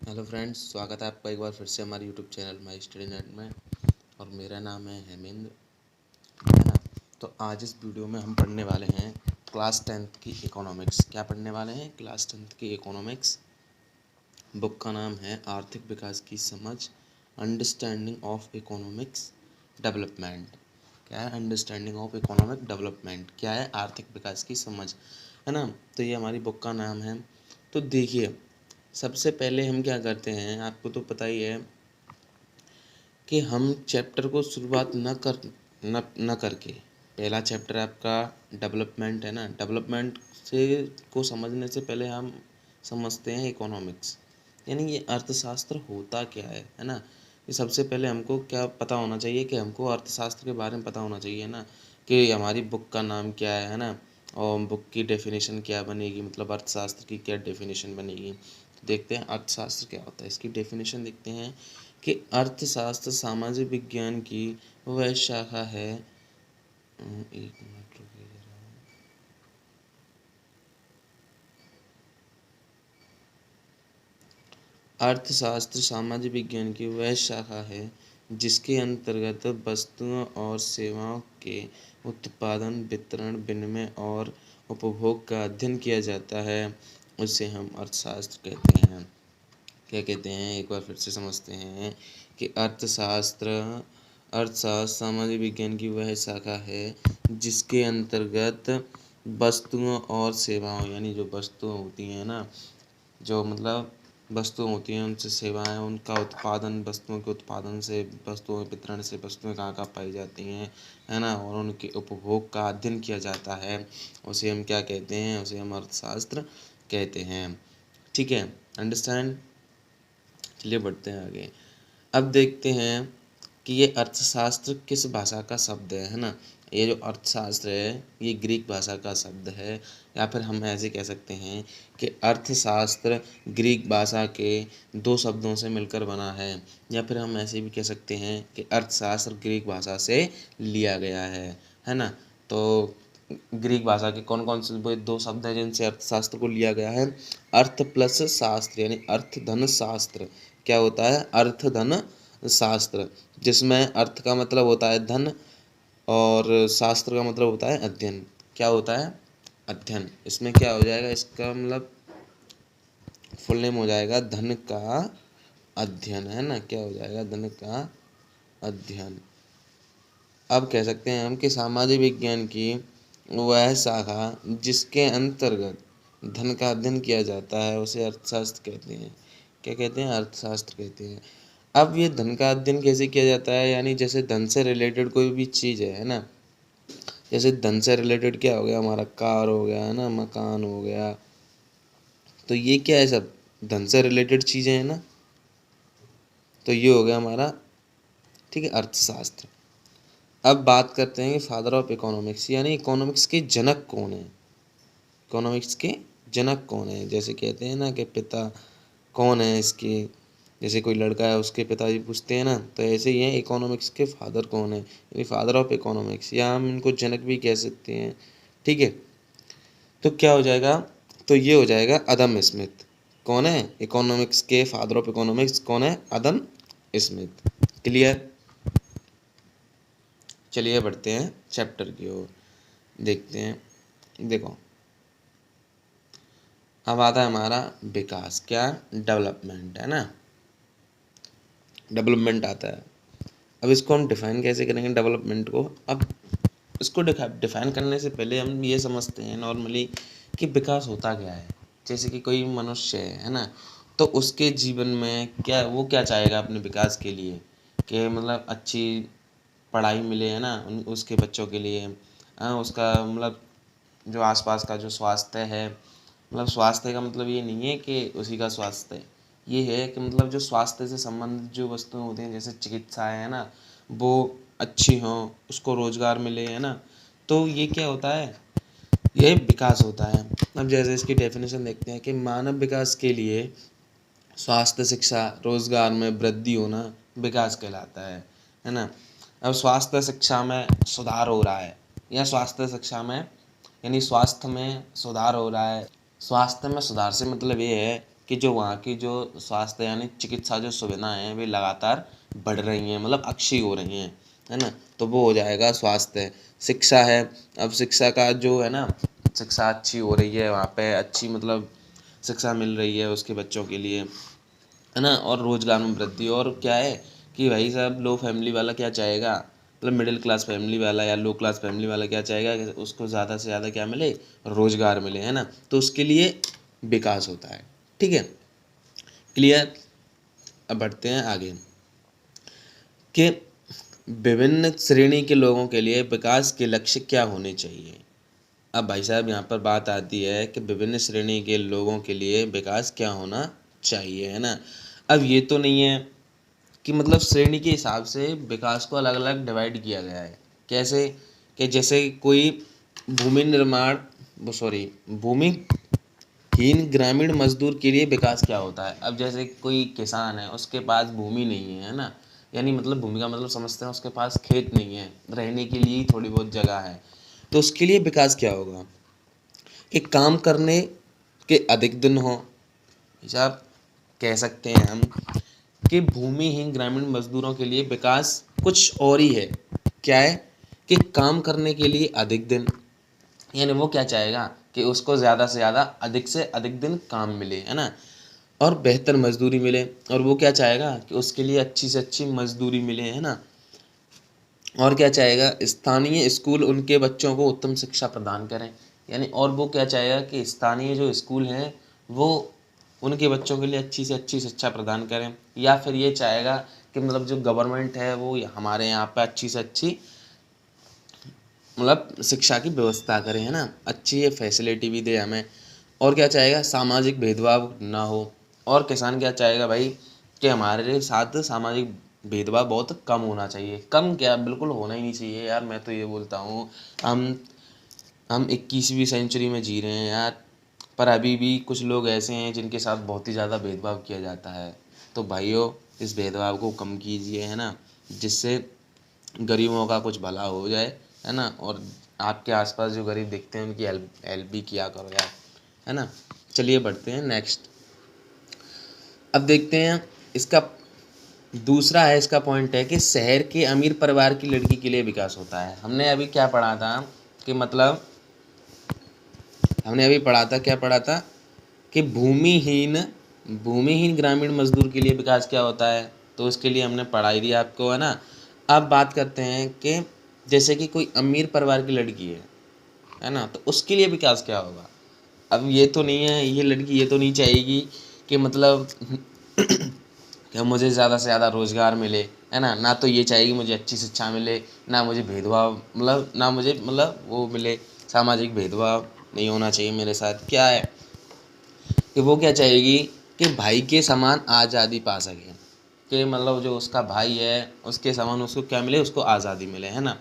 Hello friends, स्वागत है आपका एक बार फिर से हमारे YouTube channel my study net में। और मेरा नाम है हेमेंद्र, है ना। तो आज इस वीडियो में हम पढ़ने वाले हैं क्लास 10th की इकोनॉमिक्स। क्या पढ़ने वाले हैं? क्लास 10th की इकोनॉमिक्स। बुक का नाम है आर्थिक विकास की समझ, अंडरस्टैंडिंग ऑफ इकोनॉमिक्स डेवलपमेंट। क्या है? Understanding of economic development. क्या है? आर्थिक विकास की समझ, है ना। तो ये हमारी बुक का नाम है। तो देखिए, सबसे पहले हम क्या करते हैं, आपको तो पता ही है कि हम चैप्टर को शुरुआत न करके, पहला चैप्टर आपका डेवलपमेंट है ना। डेवलपमेंट से को समझने से पहले हम समझते हैं इकोनॉमिक्स, यानी ये अर्थशास्त्र होता क्या है ना। ये सबसे पहले हमको क्या पता होना चाहिए कि हमको अर्थशास्त्र के बारे में पता होना चाहिए ना, कि हमारी बुक का नाम क्या है ना। और बुक की डेफिनेशन क्या बनेगी, मतलब अर्थशास्त्र की क्या डेफिनेशन बनेगी। तो देखते हैं अर्थशास्त्र क्या होता है, इसकी डेफिनेशन देखते हैं कि अर्थशास्त्र सामाजिक विज्ञान की वह शाखा है। एक मिनट रुकिए जरा। अर्थशास्त्र सामाजिक विज्ञान की वह शाखा है जिसके अंतर्गत वस्तुओं और सेवाओं के उत्पादन, वितरण, विनिमय और उपभोग का अध्ययन किया जाता है। उसे हम अर्थशास्त्र कहते हैं। क्या कहते हैं, एक बार फिर से समझते हैं कि अर्थशास्त्र सामाजिक विज्ञान की वह शाखा है जिसके अंतर्गत वस्तुओं और सेवाओं, यानी जो वस्तुएं होती हैं ना, जो मतलब वस्तुएं होती हैं उनसे सेवाएं, उनका उत्पादन, वस्तुओं के उत्पादन से, वस्तुओं के वितरण से वस्तुएं कहाँ कहाँ पाई जाती हैं, है ना, और उनके उपभोग का अध्ययन किया जाता है। उसे हम क्या कहते हैं? उसे हम अर्थशास्त्र कहते हैं। ठीक है, अंडरस्टैंड। चलिए बढ़ते हैं आगे। अब देखते हैं कि ये अर्थशास्त्र किस भाषा का शब्द है ना। ये जो अर्थशास्त्र है ये ग्रीक भाषा का शब्द है, या फिर हम ऐसे कह सकते हैं कि अर्थशास्त्र ग्रीक भाषा के दो शब्दों से मिलकर बना है। या फिर हम ऐसे भी कह सकते हैं कि अर्थशास्त्र ग्रीक भाषा से लिया गया है ना। तो ग्रीक भाषा के कौन कौन से वो दो शब्द हैं जिनसे अर्थशास्त्र को लिया गया है? अर्थ प्लस शास्त्र, यानी अर्थ धन शास्त्र। क्या होता है? अर्थ धन शास्त्र, जिसमें अर्थ का मतलब होता है धन और शास्त्र का मतलब होता है अध्ययन। क्या होता है? अध्ययन। इसमें क्या हो जाएगा, इसका मतलब फुल नेम हो जाएगा धन का अध्ययन, है ना। क्या हो जाएगा? धन का अध्ययन। अब कह सकते हैं हम कि सामाजिक विज्ञान की वह शाखा जिसके अंतर्गत धन का अध्ययन किया जाता है उसे अर्थशास्त्र कहते हैं। क्या कहते हैं? अर्थशास्त्र कहते हैं। अब ये धन का अध्ययन कैसे किया जाता है, यानी जैसे धन से रिलेटेड कोई भी चीज़ है ना। जैसे धन से रिलेटेड क्या हो गया, हमारा कार हो गया, है ना, मकान हो गया। तो ये क्या है? सब धन से रिलेटेड चीज़ें हैं ना। तो ये हो गया हमारा, ठीक है, अर्थशास्त्र। अब बात करते हैं कि फादर ऑफ इकोनॉमिक्स, यानी इकोनॉमिक्स के जनक कौन है। इकोनॉमिक्स के जनक कौन है? जैसे कहते हैं ना कि पिता कौन है इसके, जैसे कोई लड़का है उसके पिताजी पूछते हैं ना, तो ऐसे ही है इकोनॉमिक्स के फादर कौन है, यानी फादर ऑफ इकोनॉमिक्स, या हम इनको जनक भी कह सकते हैं। ठीक है, तो क्या हो जाएगा? तो ये हो जाएगा अदम स्मिथ। कौन है इकोनॉमिक्स के फादर ऑफ इकोनॉमिक्स? कौन है? Adam Smith. क्लियर। चलिए बढ़ते हैं चैप्टर की ओर, देखते हैं। देखो, अब आता है हमारा विकास। क्या? डेवलपमेंट, है ना। डेवलपमेंट आता है। अब इसको हम डिफाइन कैसे करेंगे डेवलपमेंट को? अब इसको डिफाइन करने से पहले हम ये समझते हैं नॉर्मली कि विकास होता क्या है। जैसे कि कोई मनुष्य है ना, तो उसके जीवन में क्या, वो क्या चाहेगा अपने विकास के लिए, कि मतलब अच्छी पढ़ाई मिले, है ना, उसके बच्चों के लिए। उसका मतलब जो आसपास का जो स्वास्थ्य है, मतलब स्वास्थ्य का मतलब ये नहीं है कि उसी का स्वास्थ्य, ये है कि मतलब जो स्वास्थ्य से संबंधित जो वस्तुएं होती हैं, जैसे चिकित्साएं, है ना, वो अच्छी हों, उसको रोजगार मिले, है ना। तो ये क्या होता है? ये विकास होता है। अब जैसे इसकी डेफिनेशन देखते हैं कि मानव विकास के लिए स्वास्थ्य, शिक्षा, रोजगार में वृद्धि होना विकास कहलाता है ना। अब स्वास्थ्य शिक्षा में सुधार हो रहा है, या स्वास्थ्य शिक्षा में, यानी स्वास्थ्य में सुधार हो रहा है। स्वास्थ्य में सुधार से मतलब ये है कि जो वहाँ की जो स्वास्थ्य यानी चिकित्सा जो सुविधाएं हैं वे लगातार बढ़ रही हैं, मतलब अच्छी हो रही हैं, है ना। तो वो हो जाएगा स्वास्थ्य। शिक्षा है, अब शिक्षा का जो है ना, शिक्षा अच्छी हो रही है वहाँ पे, अच्छी मतलब शिक्षा मिल रही है उसके बच्चों के लिए, है ना। और रोजगार में वृद्धि, और क्या है कि भाई साहब लो फैमिली वाला क्या चाहेगा, मतलब मिडिल क्लास फैमिली वाला या लो क्लास फैमिली वाला क्या चाहेगा कि उसको ज़्यादा से ज़्यादा क्या मिले, रोजगार मिले, है ना। तो उसके लिए विकास होता है, ठीक है, क्लियर। अब बढ़ते हैं आगे कि विभिन्न श्रेणी के लोगों के लिए विकास के लक्ष्य क्या होने चाहिए। अब भाई साहब यहाँ पर बात आती है कि विभिन्न श्रेणी के लोगों के लिए विकास क्या होना चाहिए, है ना। अब ये तो नहीं है कि मतलब श्रेणी के हिसाब से विकास को अलग अलग डिवाइड किया गया है। कैसे कि जैसे कोई भूमि निर्माण सॉरी भूमिहीन ग्रामीण मजदूर के लिए विकास क्या होता है। अब जैसे कोई किसान है, उसके पास भूमि नहीं है ना, यानी मतलब भूमि का मतलब समझते हैं उसके पास खेत नहीं है, रहने के लिए थोड़ी बहुत जगह है, तो उसके लिए विकास क्या होगा कि काम करने के अधिक दिन हो। साहब कह सकते हैं हम कि भूमिहीन ग्रामीण मजदूरों के लिए विकास कुछ और ही है। क्या है कि काम करने के लिए अधिक दिन, यानी वो क्या चाहेगा कि उसको ज़्यादा से ज़्यादा अधिक से अधिक दिन काम मिले, है ना, और बेहतर मजदूरी मिले। और वो क्या चाहेगा कि उसके लिए अच्छी से अच्छी मजदूरी मिले, है ना। और क्या चाहेगा, स्थानीय स्कूल उनके बच्चों को उत्तम शिक्षा प्रदान करें, यानी और वो क्या चाहेगा कि स्थानीय जो स्कूल हैं वो उनके बच्चों के लिए अच्छी से अच्छी शिक्षा प्रदान करें। या फिर ये चाहेगा कि मतलब जो गवर्नमेंट है वो हमारे यहाँ पे अच्छी से अच्छी मतलब शिक्षा की व्यवस्था करें, है ना, अच्छी ये फैसिलिटी भी दे हमें। और क्या चाहेगा, सामाजिक भेदभाव ना हो। और किसान क्या चाहेगा भाई कि हमारे साथ सामाजिक भेदभाव बहुत कम होना चाहिए। कम क्या, बिल्कुल होना ही नहीं चाहिए यार, मैं तो ये बोलता हूँ। हम हम 21वीं सेंचुरी में जी रहे हैं यार, पर अभी भी कुछ लोग ऐसे हैं जिनके साथ बहुत ही ज़्यादा भेदभाव किया जाता है। तो भाइयों इस भेदभाव को कम कीजिए, है ना, जिससे गरीबों का कुछ भला हो जाए, है ना। और आपके आसपास जो गरीब दिखते हैं उनकी हेल्प हेल्प भी किया करो यार, है ना। चलिए बढ़ते हैं नेक्स्ट। अब देखते हैं इसका दूसरा है, इसका पॉइंट है कि शहर के अमीर परिवार की लड़की के लिए विकास होता है। हमने अभी क्या पढ़ा था कि मतलब हमने अभी पढ़ा था, क्या पढ़ा था कि भूमिहीन ग्रामीण मजदूर के लिए विकास क्या होता है। तो उसके लिए हमने पढ़ाई दी आपको, है ना। अब बात करते हैं कि जैसे कि कोई अमीर परिवार की लड़की है ना, तो उसके लिए विकास क्या होगा। अब ये तो नहीं है, ये लड़की ये तो नहीं चाहेगी कि मतलब कि मुझे ज़्यादा से ज़्यादा रोज़गार मिले, है ना। ना तो ये चाहेगी मुझे अच्छी शिक्षा मिले, ना मुझे भेदभाव मतलब ना मुझे मतलब वो मिले, सामाजिक भेदभाव नहीं होना चाहिए मेरे साथ। क्या है कि वो क्या चाहेगी कि भाई के समान आज़ादी पा सके, कि मतलब जो उसका भाई है उसके समान उसको क्या मिले, उसको आज़ादी मिले, है ना।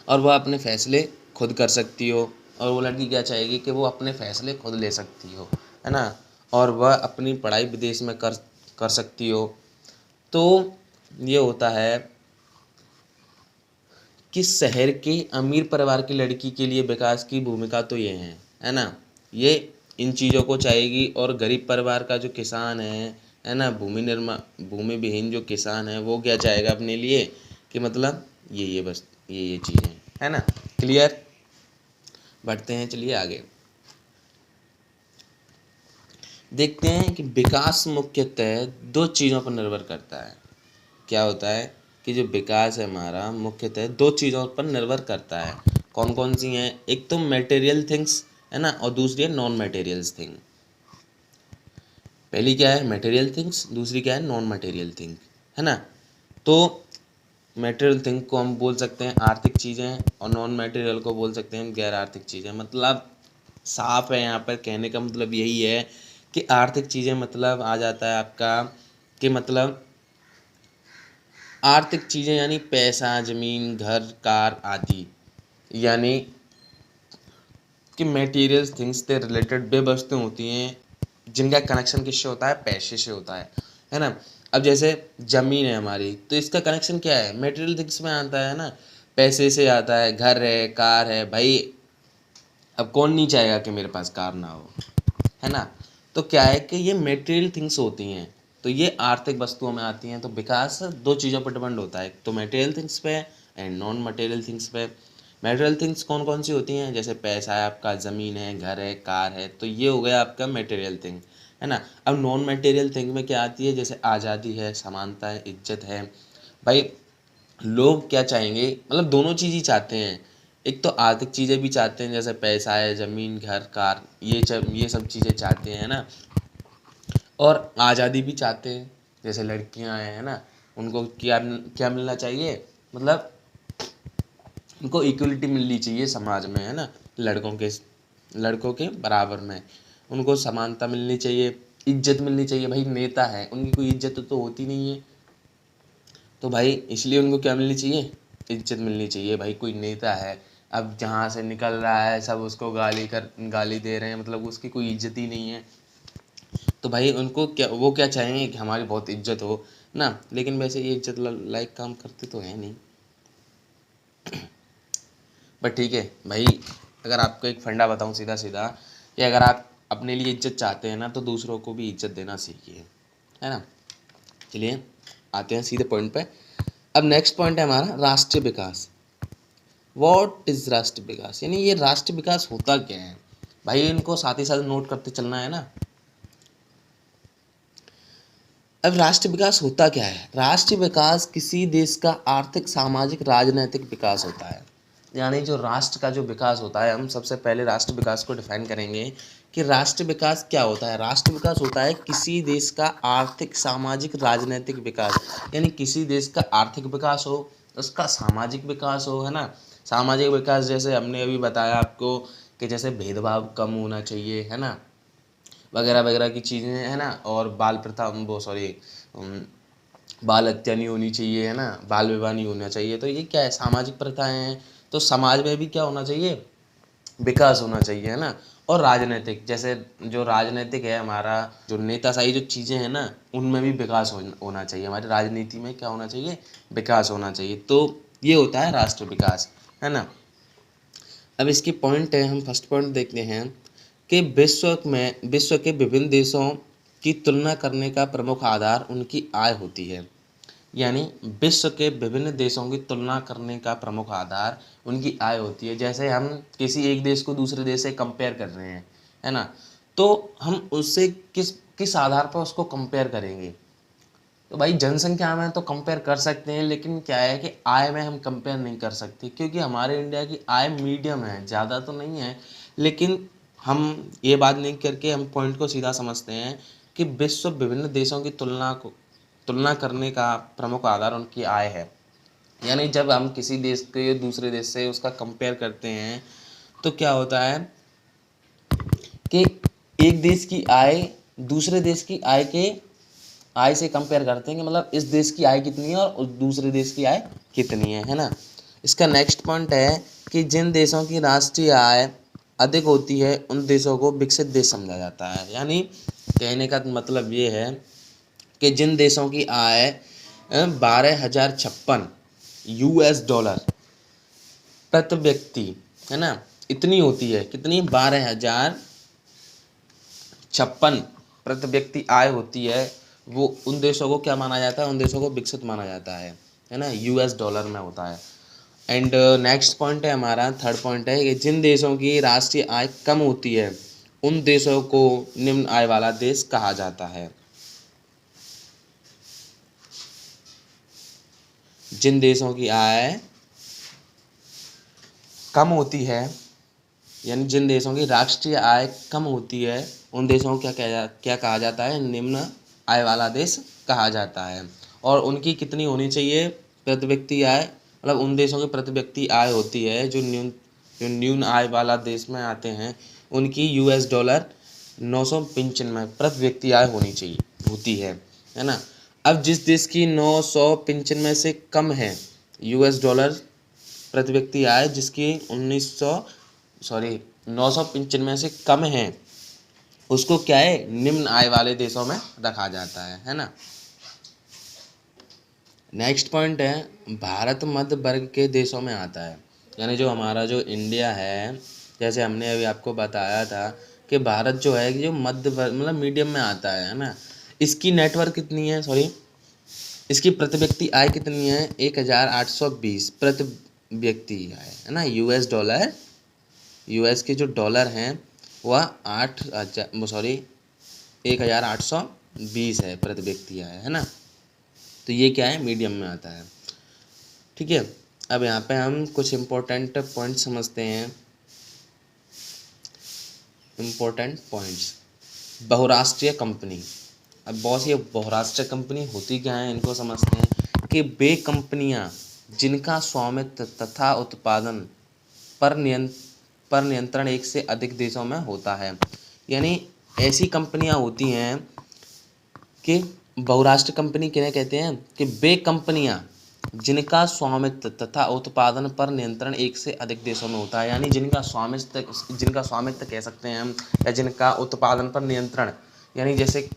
और वह अपने फैसले खुद कर सकती हो। और वो लड़की क्या चाहेगी कि वो अपने फैसले खुद ले सकती हो, है ना। और वह अपनी पढ़ाई विदेश में कर कर सकती हो। तो ये होता है कि शहर के अमीर परिवार की लड़की के लिए विकास की भूमिका तो ये है ना। ये इन चीज़ों को चाहेगी। और गरीब परिवार का जो किसान है ना, भूमि विहीन जो किसान है वो क्या चाहेगा अपने लिए कि मतलब ये बस ये चीज़ें, है ना, क्लियर। बढ़ते हैं चलिए आगे। देखते हैं कि विकास मुख्यतः दो चीज़ों पर निर्भर करता है। क्या होता है कि जो विकास है हमारा मुख्यतः दो चीज़ों पर निर्भर करता है। कौन कौन सी हैं, एक तो मटेरियल थिंग्स, है ना, और दूसरी है नॉन मटेरियल्स थिंग। पहली क्या है मटेरियल थिंग्स, दूसरी क्या है नॉन मटेरियल थिंग, है ना। तो मटेरियल थिंग को हम बोल सकते हैं आर्थिक चीज़ें, और नॉन मटेरियल को बोल सकते हैं गैर आर्थिक चीज़ें। मतलब साफ है, यहाँ पर कहने का मतलब यही है कि आर्थिक चीज़ें मतलब आ जाता है आपका कि मतलब आर्थिक चीज़ें यानी पैसा, ज़मीन, घर, कार आदि, यानी कि मटेरियल थिंग्स से रिलेटेड वे वस्तुएं होती हैं जिनका कनेक्शन किससे होता है, पैसे से होता है ना। अब जैसे ज़मीन है हमारी, तो इसका कनेक्शन क्या है, मटेरियल थिंग्स में आता है ना, पैसे से आता है। घर है, कार है भाई, अब कौन नहीं चाहेगा कि मेरे पास कार ना हो, है ना। तो क्या है कि ये मटेरियल थिंग्स होती हैं, तो ये आर्थिक वस्तुओं में आती हैं। तो विकास दो चीज़ों पर डिपेंड होता है, तो मटेरियल थिंग्स पे एंड नॉन मटेरियल थिंग्स पे। मटेरियल थिंग्स कौन कौन सी होती हैं, जैसे पैसा है आपका, ज़मीन है, घर है, कार है, तो ये हो गया आपका मटेरियल थिंग, है ना। अब नॉन मटेरियल थिंग में क्या आती है, जैसे आज़ादी है, समानता है, इज्जत है। भाई लोग क्या चाहेंगे, मतलब दोनों चीज़ ही चाहते हैं। एक तो आर्थिक चीज़ें भी चाहते हैं, जैसे पैसा है, ज़मीन, घर, कार, ये सब चीज़ें चाहते हैं ना। और आज़ादी भी चाहते हैं, जैसे लड़कियां हैं, है ना, उनको क्या क्या मिलना चाहिए, मतलब उनको इक्वलिटी मिलनी चाहिए समाज में, है ना। लड़कों के बराबर में उनको समानता मिलनी चाहिए, इज्जत मिलनी चाहिए। भाई नेता है, उनकी कोई इज्जत तो होती नहीं है, तो भाई इसलिए उनको क्या मिलनी चाहिए, इज्जत मिलनी चाहिए। भाई कोई नेता है, अब जहाँ से निकल रहा है सब उसको गाली दे रहे हैं, मतलब उसकी कोई इज्जत ही नहीं है। तो भाई उनको क्या, वो क्या चाहेंगे कि हमारी बहुत इज्जत हो ना, लेकिन वैसे ये इज्जत लायक काम करते तो है नहीं। बट ठीक है भाई, अगर आपको एक फंडा बताऊं सीधा सीधा, कि अगर आप अपने लिए इज्जत चाहते हैं ना, तो दूसरों को भी इज्जत देना सीखिए, है ना। चलिए आते हैं सीधे पॉइंट पे। अब नेक्स्ट पॉइंट है हमारा राष्ट्रीय विकास। व्हाट इज राष्ट्रीय विकास, यानी ये राष्ट्रीय विकास होता क्या है। भाई इनको साथ ही साथ नोट करते चलना है ना। अब राष्ट्रीय विकास होता क्या है, राष्ट्रीय विकास किसी देश का आर्थिक, सामाजिक, राजनीतिक विकास होता है। यानी जो राष्ट्र का जो विकास होता है, हम सबसे पहले राष्ट्र विकास को डिफाइन करेंगे कि राष्ट्र विकास क्या होता है। राष्ट्र विकास होता है किसी देश का आर्थिक, सामाजिक, राजनीतिक विकास, यानी किसी देश का आर्थिक विकास हो, उसका सामाजिक विकास हो, है ना। सामाजिक विकास जैसे हमने अभी बताया आपको कि जैसे भेदभाव कम होना चाहिए, है ना, वगैरह वगैरह की चीज़ें, है ना। और बाल प्रथा, वो सॉरी, बाल हत्या नहीं होनी चाहिए, है ना, बाल विवाह नहीं होना चाहिए। तो ये क्या है, सामाजिक प्रथाएं हैं। तो समाज में भी क्या होना चाहिए, विकास होना चाहिए, है ना। और राजनीतिक, जैसे जो राजनीतिक है हमारा, जो नेताशाही जो चीज़ें हैं ना, उनमें भी विकास होना चाहिए। हमारी राजनीति में क्या होना चाहिए, विकास होना चाहिए। तो ये होता है राष्ट्र विकास, है ना। अब इसकी पॉइंट है, हम फर्स्ट पॉइंट देखते हैं कि विश्व के विभिन्न देशों की तुलना करने का प्रमुख आधार उनकी आय होती है। यानी विश्व के विभिन्न देशों की तुलना करने का प्रमुख आधार उनकी आय होती है। जैसे हम किसी एक देश को दूसरे देश से कंपेयर कर रहे हैं, है ना, तो हम उससे किस किस आधार पर उसको कंपेयर करेंगे। तो भाई जनसंख्या में तो कंपेयर कर सकते हैं, लेकिन क्या है कि आय में हम कंपेयर नहीं कर सकते, क्योंकि हमारे इंडिया की आय मीडियम है, ज़्यादा तो नहीं है। लेकिन हम ये बात नहीं करके हम पॉइंट को सीधा समझते हैं कि विश्व विभिन्न देशों की तुलना करने का प्रमुख आधार उनकी आय है। यानी जब हम किसी देश के दूसरे देश से उसका कंपेयर करते हैं, तो क्या होता है कि एक देश की आय दूसरे देश की आय से कंपेयर करते हैं कि मतलब इस देश की आय कितनी है और उस दूसरे देश की आय कितनी है ना। इसका नेक्स्ट पॉइंट है कि जिन देशों की राष्ट्रीय आय अधिक होती है उन देशों को विकसित देश समझा जाता है। यानी कहने का मतलब ये है कि जिन देशों की आय 12,056 US डॉलर प्रति व्यक्ति, है ना, इतनी होती है, कितनी, 12,056 प्रति व्यक्ति आय होती है, वो उन देशों को क्या माना जाता है, उन देशों को विकसित माना जाता है ना, US डॉलर में होता है। एंड नेक्स्ट पॉइंट है हमारा, थर्ड पॉइंट है कि जिन देशों की राष्ट्रीय आय कम होती है उन देशों को निम्न आय वाला देश कहा जाता है। जिन देशों की आय कम होती है, यानी जिन देशों की राष्ट्रीय आय कम होती है उन देशों को क्या कहा जाता है, निम्न आय वाला देश कहा जाता है। और उनकी कितनी होनी चाहिए प्रति व्यक्ति आय, मतलब उन देशों की प्रति व्यक्ति आय होती है जो न्यून आय वाला देश में आते हैं, उनकी US डॉलर 995 प्रति व्यक्ति आय होनी चाहिए, होती है ना। अब जिस देश की 995 से कम है US डॉलर प्रति व्यक्ति आय, जिसकी 995 से कम है, उसको क्या है, निम्न आय वाले देशों में रखा जाता है ना। नेक्स्ट पॉइंट है भारत मध्य वर्ग के देशों में आता है। यानी जो हमारा जो इंडिया है, जैसे हमने अभी आपको बताया था कि भारत जो है कि जो मध्य मतलब मीडियम में आता है ना। इसकी नेटवर्क कितनी है, सॉरी, इसकी प्रति व्यक्ति आय कितनी है, 1820 प्रति व्यक्ति आय है ना। यूएस डॉलर, यूएस के जो डॉलर हैं वह 8,000 सॉरी 1820 है प्रति व्यक्ति आय है ना। तो ये क्या है, मीडियम में आता है। ठीक है, अब यहाँ पे हम कुछ इम्पोर्टेंट पॉइंट समझते हैं। इम्पोर्टेंट पॉइंट्स, बहुराष्ट्रीय कंपनी। अब बहुत सी बहुराष्ट्रीय कंपनी होती क्या है, इनको समझते हैं कि वे कंपनियां जिनका स्वामित्व तथा उत्पादन पर नियंत्रण एक से अधिक देशों में होता है। यानी ऐसी कंपनियां होती हैं कि बहुराष्ट्रीय कंपनी किन्हें कहते हैं कि वे कंपनियां जिनका स्वामित्व तथा उत्पादन पर नियंत्रण एक से अधिक देशों में होता है। यानी जिनका स्वामित्व कह सकते हैं हम, या जिनका उत्पादन पर नियंत्रण, यानी जैसे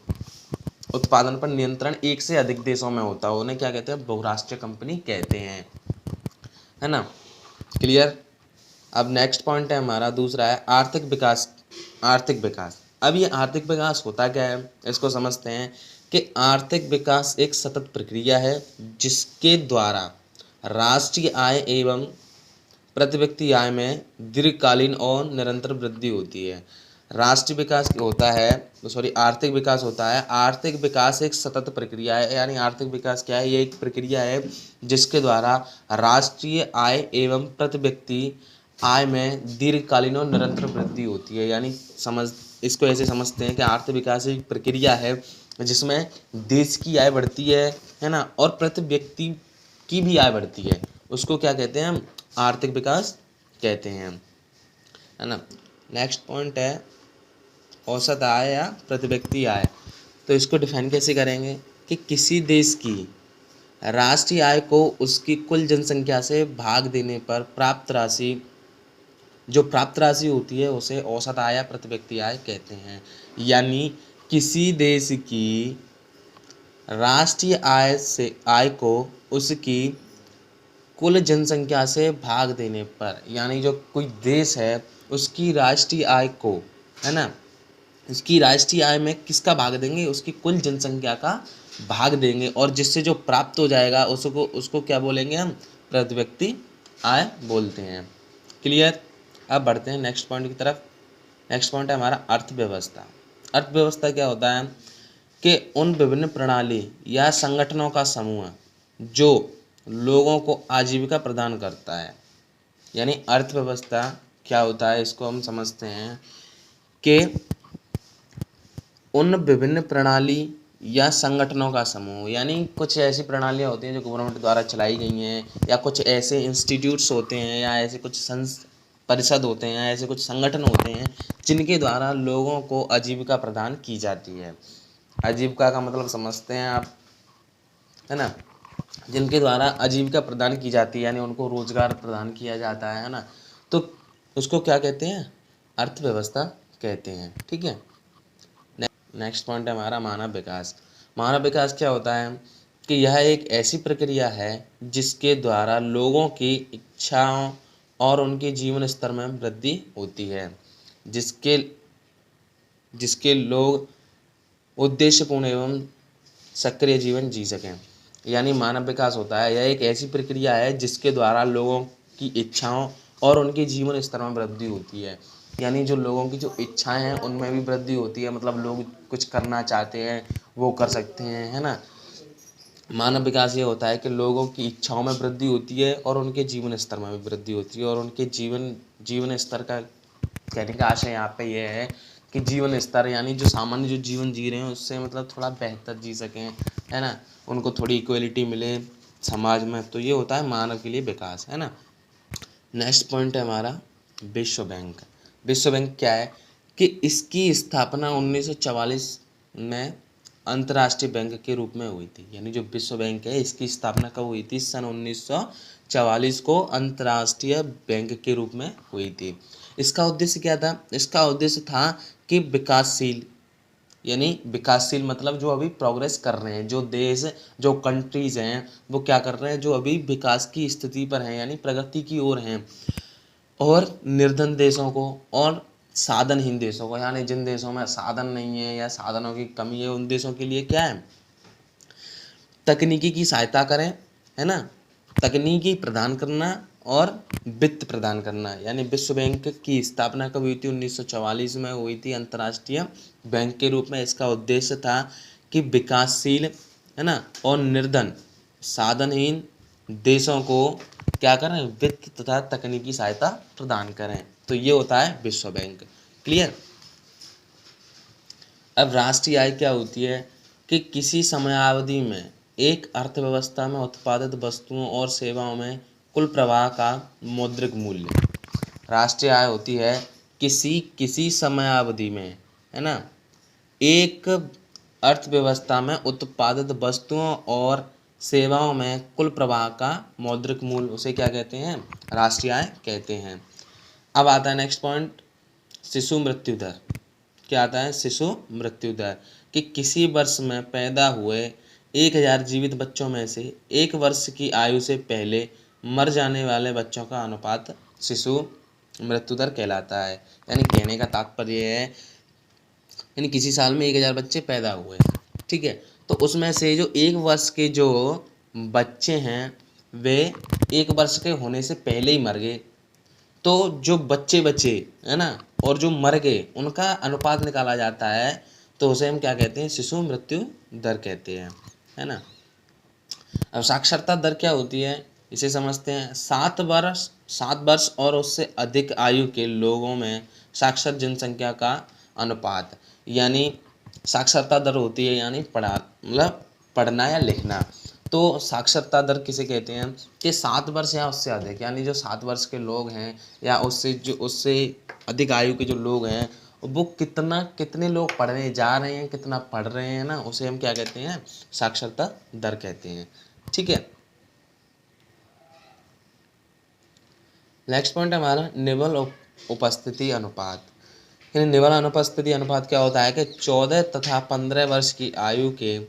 उत्पादन पर नियंत्रण एक से अधिक देशों में होता है, उन्हें क्या कहते हैं, बहुराष्ट्रीय कंपनी कहते हैं, है ना। क्लियर। अब नेक्स्ट पॉइंट है हमारा दूसरा है आर्थिक विकास। आर्थिक विकास, अब ये आर्थिक विकास होता क्या है, इसको समझते हैं कि आर्थिक विकास एक सतत प्रक्रिया है जिसके द्वारा राष्ट्रीय आय एवं प्रति व्यक्ति आय में दीर्घकालीन और निरंतर वृद्धि होती है। राष्ट्रीय विकास होता है, सॉरी आर्थिक विकास होता है। आर्थिक विकास एक सतत प्रक्रिया है, यानी आर्थिक विकास क्या है, ये एक प्रक्रिया है जिसके द्वारा राष्ट्रीय आय एवं प्रति व्यक्ति आय में दीर्घकालीन और निरंतर वृद्धि होती है। यानी इसको ऐसे समझते हैं कि आर्थिक विकास एक प्रक्रिया है जिसमें देश की आय बढ़ती है ना, और प्रति व्यक्ति की भी आय बढ़ती है। उसको क्या कहते हैं, हम आर्थिक विकास कहते हैं, है ना। नेक्स्ट पॉइंट है औसत आय या प्रति व्यक्ति आय। तो इसको डिफाइन कैसे करेंगे कि किसी देश की राष्ट्रीय आय को उसकी कुल जनसंख्या से भाग देने पर प्राप्त राशि, जो प्राप्त राशि होती है उसे औसत आय या प्रति व्यक्ति आय कहते हैं। यानी किसी देश की राष्ट्रीय आय को उसकी कुल जनसंख्या से भाग देने पर, यानी जो कोई देश है उसकी राष्ट्रीय आय को, है ना, उसकी राष्ट्रीय आय में किसका भाग देंगे, उसकी कुल जनसंख्या का भाग देंगे, और जिससे जो प्राप्त हो जाएगा उसको क्या बोलेंगे हम, प्रति व्यक्ति आय बोलते हैं। क्लियर। अब बढ़ते हैं नेक्स्ट पॉइंट की तरफ। नेक्स्ट पॉइंट है हमारा अर्थव्यवस्था। अर्थव्यवस्था क्या होता है कि उन विभिन्न प्रणाली या संगठनों का समूह जो लोगों को आजीविका प्रदान करता है। यानी अर्थव्यवस्था क्या होता है, इसको हम समझते हैं कि उन विभिन्न प्रणाली या संगठनों का समूह, यानी कुछ ऐसी प्रणालियाँ होती हैं जो गवर्नमेंट द्वारा चलाई गई हैं, या कुछ ऐसे इंस्टीट्यूट्स होते हैं, या ऐसे कुछ परिषद होते हैं, ऐसे कुछ संगठन होते हैं जिनके द्वारा लोगों को आजीविका प्रदान की जाती है। आजीविका का मतलब समझते हैं आप, है ना, जिनके द्वारा आजीविका प्रदान की जाती है, यानी उनको रोजगार प्रदान किया जाता है ना। तो उसको क्या कहते हैं, अर्थव्यवस्था कहते हैं। ठीक है। नेक्स्ट पॉइंट है हमारा मानव विकास। मानव विकास क्या होता है कि यह एक ऐसी प्रक्रिया है जिसके द्वारा लोगों की इच्छाओं और उनके जीवन स्तर में वृद्धि होती है, जिसके लोग उद्देश्यपूर्ण एवं सक्रिय जीवन जी सकें। यानी मानव विकास होता है, यह एक ऐसी प्रक्रिया है जिसके द्वारा लोगों की इच्छाओं और उनके जीवन स्तर में वृद्धि होती है। यानी जो लोगों की जो इच्छाएं हैं उनमें भी वृद्धि होती है, मतलब लोग कुछ करना चाहते हैं वो कर सकते हैं, है ना। मानव विकास ये होता है कि लोगों की इच्छाओं में वृद्धि होती है और उनके जीवन स्तर में भी वृद्धि होती है, और उनके जीवन स्तर का कहने का आशय यहाँ पे ये है कि जीवन स्तर, यानी जो सामान्य जो जीवन जी रहे हैं उससे मतलब थोड़ा बेहतर जी सकें, है ना, उनको थोड़ी इक्वलिटी मिले समाज में। तो ये होता है मानव के लिए विकास, है ना। नेक्स्ट पॉइंट है हमारा विश्व बैंक। विश्व बैंक क्या है कि इसकी स्थापना 1944 में अंतर्राष्ट्रीय बैंक के रूप में हुई थी। यानी जो विश्व बैंक है इसकी स्थापना कब हुई थी, सन 1944 को अंतर्राष्ट्रीय बैंक के रूप में हुई थी। इसका उद्देश्य क्या था, इसका उद्देश्य था कि विकासशील, यानी विकासशील मतलब जो अभी प्रोग्रेस कर रहे हैं, जो देश जो कंट्रीज़ हैं वो क्या कर रहे हैं, जो अभी विकास की स्थिति पर हैं, यानी प्रगति की ओर हैं, और निर्धन देशों को और साधनहीन देशों को, यानी जिन देशों में साधन नहीं है या साधनों की कमी है, उन देशों के लिए क्या है, तकनीकी की सहायता करें, है ना, तकनीकी प्रदान करना और वित्त प्रदान करना। यानी विश्व बैंक की स्थापना कब हुई थी? 1944 में हुई थी, अंतर्राष्ट्रीय बैंक के रूप में। इसका उद्देश्य था कि विकासशील, है ना, और निर्धन साधनहीन देशों को क्या करें, वित्त तथा तकनीकी सहायता प्रदान करें। तो ये होता है विश्व बैंक। क्लियर। अब राष्ट्रीय आय क्या होती है कि किसी समयावधि में एक अर्थव्यवस्था में उत्पादित वस्तुओं और सेवाओं में कुल प्रवाह का मौद्रिक मूल्य। राष्ट्रीय आय होती है किसी समयावधि में, है ना, एक अर्थव्यवस्था में उत्पादित वस्तुओं और सेवाओं में कुल प्रवाह का मौद्रिक मूल्य, उसे क्या कहते हैं, राष्ट्रीय आय कहते हैं। अब आता है नेक्स्ट पॉइंट, शिशु मृत्यु दर। क्या आता है? शिशु मृत्यु दर, कि किसी वर्ष में पैदा हुए 1000 जीवित बच्चों में से 1 वर्ष की आयु से पहले मर जाने वाले बच्चों का अनुपात शिशु मृत्यु दर कहलाता है। यानी कहने का तात्पर्य है, यानी किसी साल में 1000 बच्चे पैदा हुए, ठीक है, तो उसमें से जो 1 वर्ष के जो बच्चे हैं वे 1 वर्ष के होने से पहले ही मर गए, तो जो बच्चे बचे, है ना, और जो मर गए, उनका अनुपात निकाला जाता है, तो उसे हम क्या कहते हैं, शिशु मृत्यु दर कहते हैं, है ना। अब साक्षरता दर क्या होती है, इसे समझते हैं। 7 वर्ष और उससे अधिक आयु के लोगों में साक्षर जनसंख्या का अनुपात, यानी साक्षरता दर होती है, यानी पढ़ना या लिखना। तो साक्षरता दर किसे कहते हैं कि 7 वर्ष या उससे अधिक, यानी जो 7 वर्ष के लोग हैं या उससे अधिक आयु के जो लोग हैं, वो कितने लोग पढ़ने जा रहे हैं, कितना पढ़ रहे हैं ना, उसे हम क्या कहते हैं, साक्षरता दर कहते हैं। ठीक है। नेक्स्ट पॉइंट हमारा निवल उपस्थिति अनुपात। यानी निवल अनुपस्थिति अनुपात क्या होता है कि 14 तथा 15 वर्ष की आयु के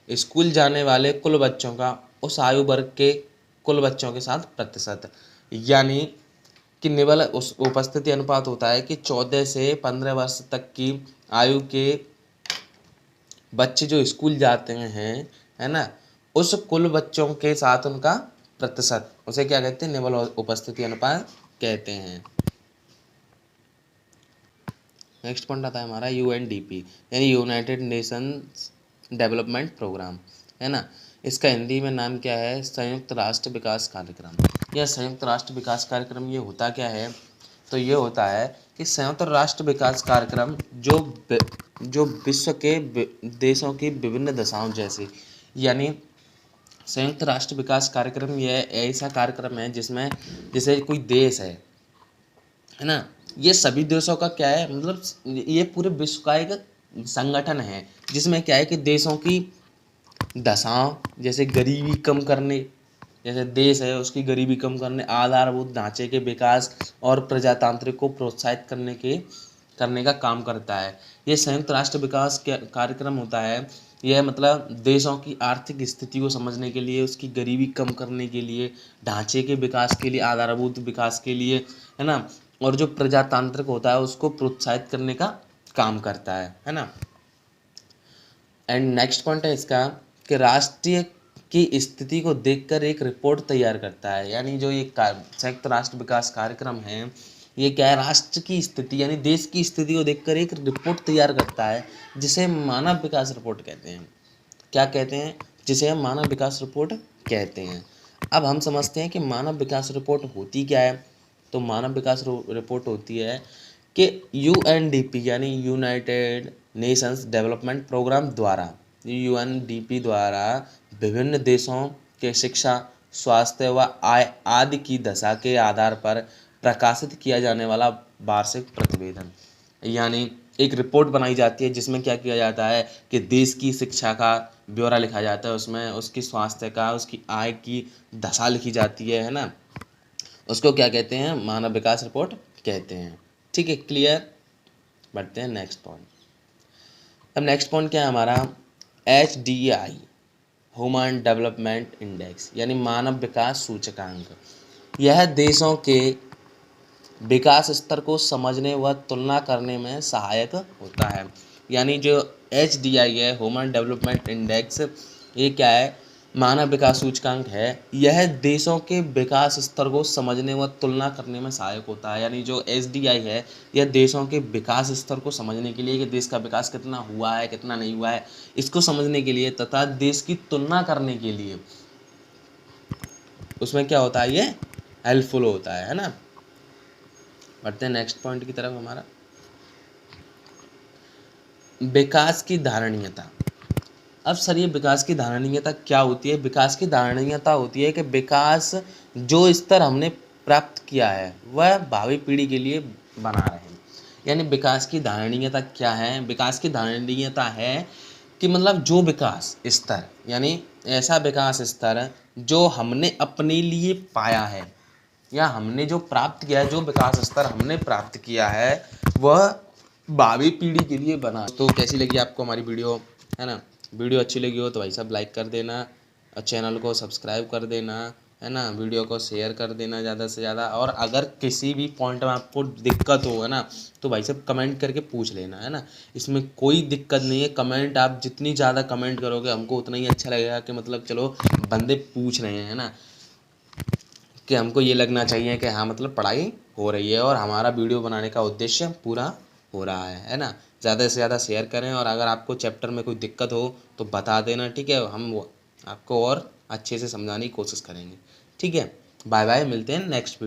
स्कूल जाने वाले कुल बच्चों का उस आयु वर्ग के कुल बच्चों के साथ प्रतिशत। यानी कि निवल उस उपस्थिति अनुपात होता है कि 14 से 15 वर्ष तक की आयु के बच्चे जो स्कूल जाते हैं, है ना, उस कुल बच्चों के साथ उनका प्रतिशत, उसे क्या कहते हैं, निवल उपस्थिति अनुपात कहते हैं। नेक्स्ट पॉइंट आता है हमारा यूएनडीपी, यानी यूनाइटेड नेशंस डेवलपमेंट प्रोग्राम, है ना। इसका हिंदी में नाम क्या है, संयुक्त राष्ट्र विकास कार्यक्रम। यह संयुक्त राष्ट्र विकास कार्यक्रम ये होता क्या है, तो ये होता है कि संयुक्त राष्ट्र विकास कार्यक्रम जो विश्व के देशों की विभिन्न दशाओं जैसे, यानी संयुक्त राष्ट्र विकास कार्यक्रम यह ऐसा कार्यक्रम है जिसमें जैसे कोई देश है ना, ये सभी देशों का क्या है, मतलब ये पूरे विश्व का एक संगठन है जिसमें क्या है कि देशों की दशाओं, जैसे गरीबी कम करने, जैसे देश है उसकी गरीबी कम करने, आधारभूत ढांचे के विकास और प्रजातांत्रिक को प्रोत्साहित करने का काम करता है। ये संयुक्त राष्ट्र विकास कार्यक्रम होता है, यह मतलब देशों की आर्थिक स्थिति को समझने के लिए, उसकी गरीबी कम करने के लिए, ढांचे के विकास के लिए, आधारभूत विकास के लिए, है ना, और जो प्रजातांत्रिक होता है उसको प्रोत्साहित करने का काम करता है ना। एंड नेक्स्ट पॉइंट है इसका कि राष्ट्रीय की स्थिति को देखकर एक रिपोर्ट तैयार करता है। यानी जो ये संयुक्त राष्ट्र विकास कार्यक्रम है, ये क्या है, राष्ट्र की स्थिति यानी देश की स्थिति को देखकर एक रिपोर्ट तैयार करता है, जिसे मानव विकास रिपोर्ट कहते हैं। क्या कहते हैं, जिसे हम मानव विकास रिपोर्ट कहते हैं। अब हम समझते हैं कि मानव विकास रिपोर्ट होती क्या है। तो मानव विकास रिपोर्ट होती है कि यूएनडीपी यानी यूनाइटेड नेशंस डेवलपमेंट प्रोग्राम द्वारा, यूएनडीपी द्वारा विभिन्न देशों के शिक्षा, स्वास्थ्य व आय आदि की दशा के आधार पर प्रकाशित किया जाने वाला वार्षिक प्रतिवेदन। यानी एक रिपोर्ट बनाई जाती है जिसमें क्या किया जाता है कि देश की शिक्षा का ब्यौरा लिखा जाता है, उसमें उसकी स्वास्थ्य का, उसकी आय की दशा लिखी जाती है ना, उसको क्या कहते हैं, मानव विकास रिपोर्ट कहते हैं। ठीक है, क्लियर। बढ़ते हैं नेक्स्ट पॉइंट। अब नेक्स्ट पॉइंट क्या है हमारा, HDI ह्यूमन डेवलपमेंट इंडेक्स, यानी मानव विकास सूचकांक। यह देशों के विकास स्तर को समझने व तुलना करने में सहायक होता है। यानी जो HDI है, ह्यूमन डेवलपमेंट इंडेक्स, ये क्या है, मानव विकास सूचकांक है। यह देशों के विकास स्तर को समझने व तुलना करने में सहायक होता है। यानी जो HDI है, यह देशों के विकास स्तर को समझने के लिए कि देश का विकास कितना हुआ है कितना नहीं हुआ है, इसको समझने के लिए तथा देश की तुलना करने के लिए उसमें क्या होता है, ये हेल्पफुल होता है ना। बढ़ते हैं नेक्स्ट पॉइंट की तरफ हमारा, विकास की धारणीयता। अब सर ये विकास की धारणीयता क्या होती है? विकास की धारणीयता होती है कि विकास जो स्तर हमने प्राप्त किया है वह भावी पीढ़ी के लिए बना रहे हैं। यानी विकास की धारणीयता क्या है? विकास की धारणीयता है कि मतलब जो विकास स्तर, यानी ऐसा विकास स्तर जो हमने अपने लिए पाया है या हमने जो प्राप्त किया है, जो विकास स्तर हमने प्राप्त किया है वह भावी पीढ़ी के लिए बना। तो कैसी लगी आपको हमारी वीडियो, है ना? वीडियो अच्छी लगी हो तो भाई साहब लाइक कर देना और चैनल को सब्सक्राइब कर देना, है ना? वीडियो को शेयर कर देना ज़्यादा से ज़्यादा। और अगर किसी भी पॉइंट में आपको दिक्कत हो, है ना, तो भाई साहब कमेंट करके पूछ लेना, है ना? इसमें कोई दिक्कत नहीं है। कमेंट आप जितनी ज़्यादा कमेंट करोगे हमको उतना ही अच्छा लगेगा कि मतलब चलो बंदे पूछ रहे हैं, है ना, कि हमको ये लगना चाहिए कि हाँ मतलब पढ़ाई हो रही है और हमारा वीडियो बनाने का उद्देश्य पूरा हो रहा है ना। ज़्यादा से ज़्यादा शेयर करें और अगर आपको चैप्टर में कोई दिक्कत हो तो बता देना, ठीक है? हम आपको और अच्छे से समझाने की कोशिश करेंगे, ठीक है? बाय बाय, मिलते हैं नेक्स्ट वीडियो।